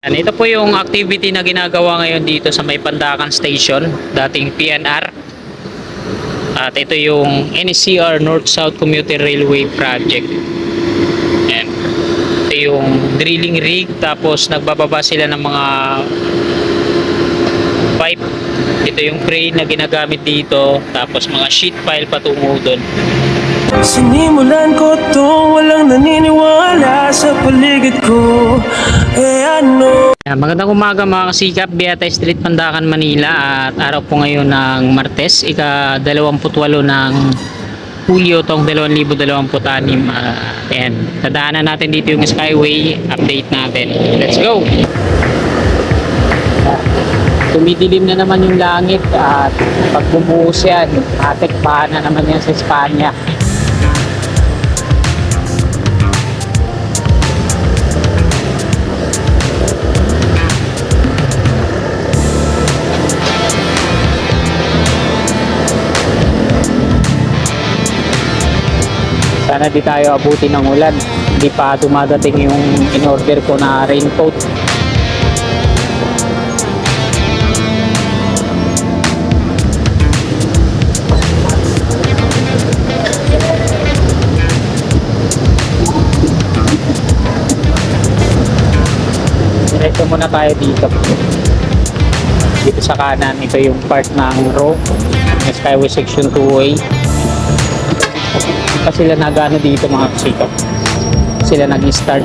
Ito po yung activity na ginagawa ngayon dito sa may Pandakan Station, dating PNR. At ito yung NCR North-South Commuter Railway Project. Ayan. Ito yung drilling rig, tapos nagbababa sila ng mga pipe. Ito yung crane na ginagamit dito, tapos mga sheet pile patungo doon. Sinimulan ko to, walang naniniwala sa paligid ko. Ano? Magandang umaga mga kasikap, Beata Street, Pandakan, Manila. At araw po ngayon ng Martes, ika-28 ng Hulyo tong 2026. Ayan, tadaanan natin dito yung Skyway, update natin. Let's go! Tumidilim na naman yung langit at pagbubuhos yan, atikbahan na naman yan sa Espanya. Sana di tayo abuti ng ulan. Hindi pa dumadating yung in-order ko na raincoat. Diretso muna tayo dito. Dito sa kanan, ito yung part ng row ng Skyway Section 2A. Kasi sila nagano dito mga kasikap, sila nag-start.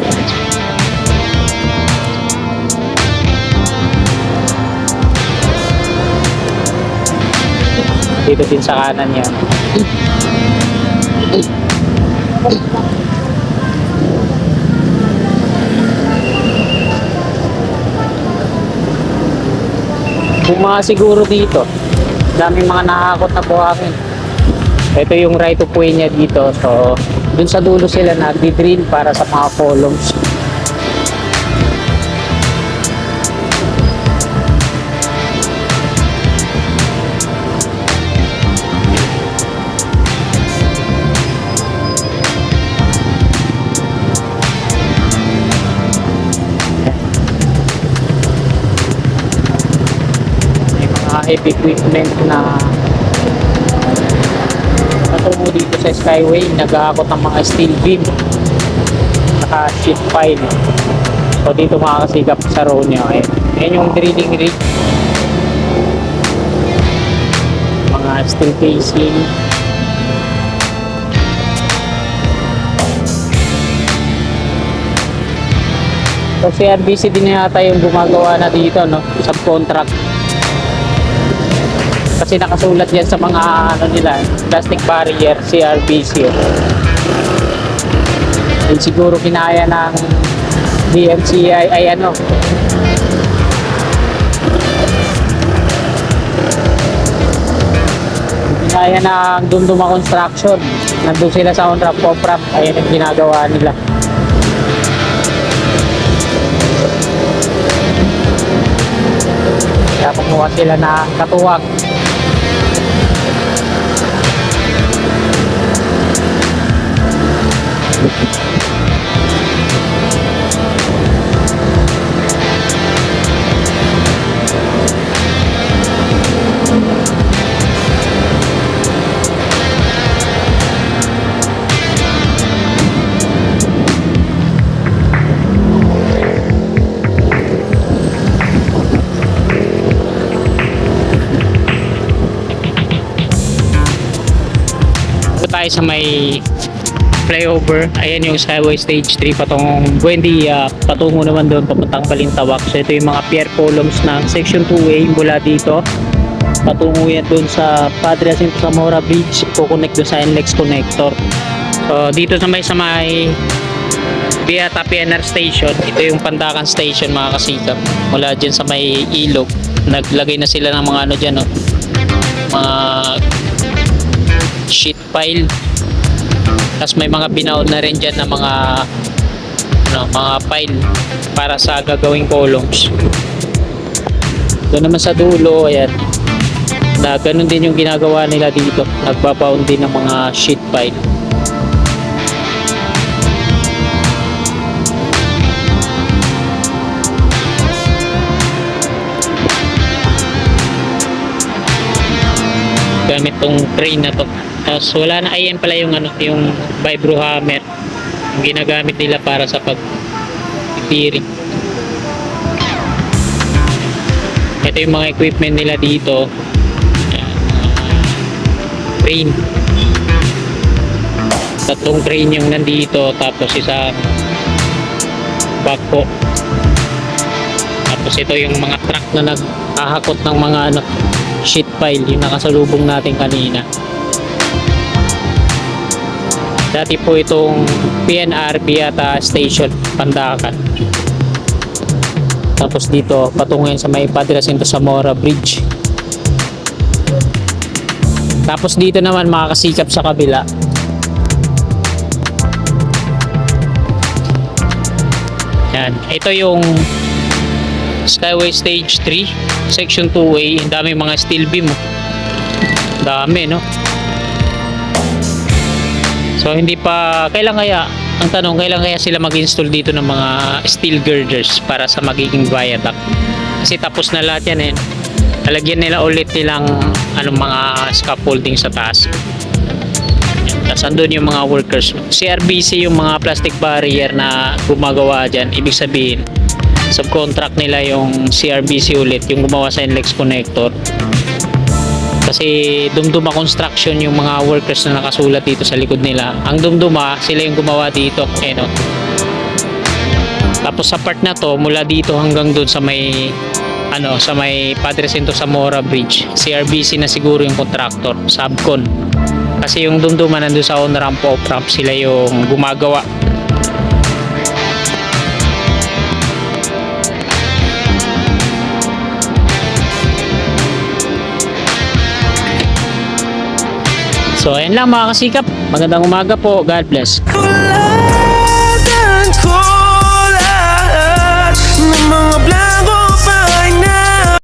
Dito din sa kanan yan. Buma siguro dito, daming mga nakakot na buhangin. Ito yung right of way niya dito. So, dun sa dulo sila nagdi-drill para sa mga columns. May mga heavy equipment na patungo dito sa Skyway, nag-aakot ng mga steel beam saka sheet pile. So dito mga kasigap sa row nyo, ayan yung drilling rig, mga steel casing. So CRBC din yata yung gumagawa na dito, no? Subcontract. Kasi nakasulat yan sa mga ano nila, plastic barrier, CRBC. Yung siguro kinaya ng DMCI ay ano, kinaya ng Dumduma Construction. Nandun sila sa on-ramp, off-ramp. Ayan yung ginagawa nila. Kaya kumuha sila na katuwag. Tayo sa may flyover. Ayan yung Skyway Stage 3 patungong Buendia, patungo naman doon papuntang Balintawak. So ito yung mga pier columns ng Section 2A mula dito patungo yan doon sa Padre Jacinto Zamora Bridge, kukonect doon sa NLEX connector. So dito sa may Beata PNR Station, ito yung Pandakan Station mga kasikap. Mula dyan sa may ilog, naglagay na sila ng mga ano dyan, no? Mga sheet pile. Tapos may mga binaon na rin dyan na mga pile para sa gagawing columns. Doon naman sa dulo, ayan, na ganun din yung ginagawa nila dito, nagbabound din ng mga sheet pile. gamit tong crane na to. Tapos wala na, ayan pala yung ano, yung vibro hammer yung ginagamit nila para sa pag-tiring. Ito yung mga equipment nila dito. Crane. Tatlong crane yung nandito, tapos isang backhoe. Tapos ito yung mga truck na naghahakot ng mga ano, sheet pile, yung nakasalubong natin kanina. Dati po itong PNRB ata station, Pandakan. Tapos dito patungin sa may Padre Jacinto Zamora Bridge. Tapos dito naman makakasikap sa kabila. Yan, ito yung Skyway Stage 3 Section 2A. Ang dami mga steel beam, dami, no? So hindi pa, kailan kaya, ang tanong, kailan kaya sila mag-install dito ng mga steel girders para sa magiging viaduct? Kasi tapos na lahat yan, eh. Lalagyan nila ulit nilang anong mga scaffolding sa taas. Tapos andun yung mga workers. CRBC yung mga plastic barrier na gumagawa dyan. Ibig sabihin, subcontract nila yung CRBC ulit, yung gumawa sa NLEX connector. Kasi Dumduma Construction yung mga workers na nakasulat dito sa likod nila. Ang Dumduma, sila yung gumawa dito. No? Tapos sa part na to, mula dito hanggang doon sa may sa may Padre Jacinto Zamora Bridge, CRBC na siguro yung contractor, subcon. Kasi yung Dumduma nandun sa on ramp, off ramp, sila yung gumagawa. So ayan lang mga kasikap, magandang umaga po, God bless.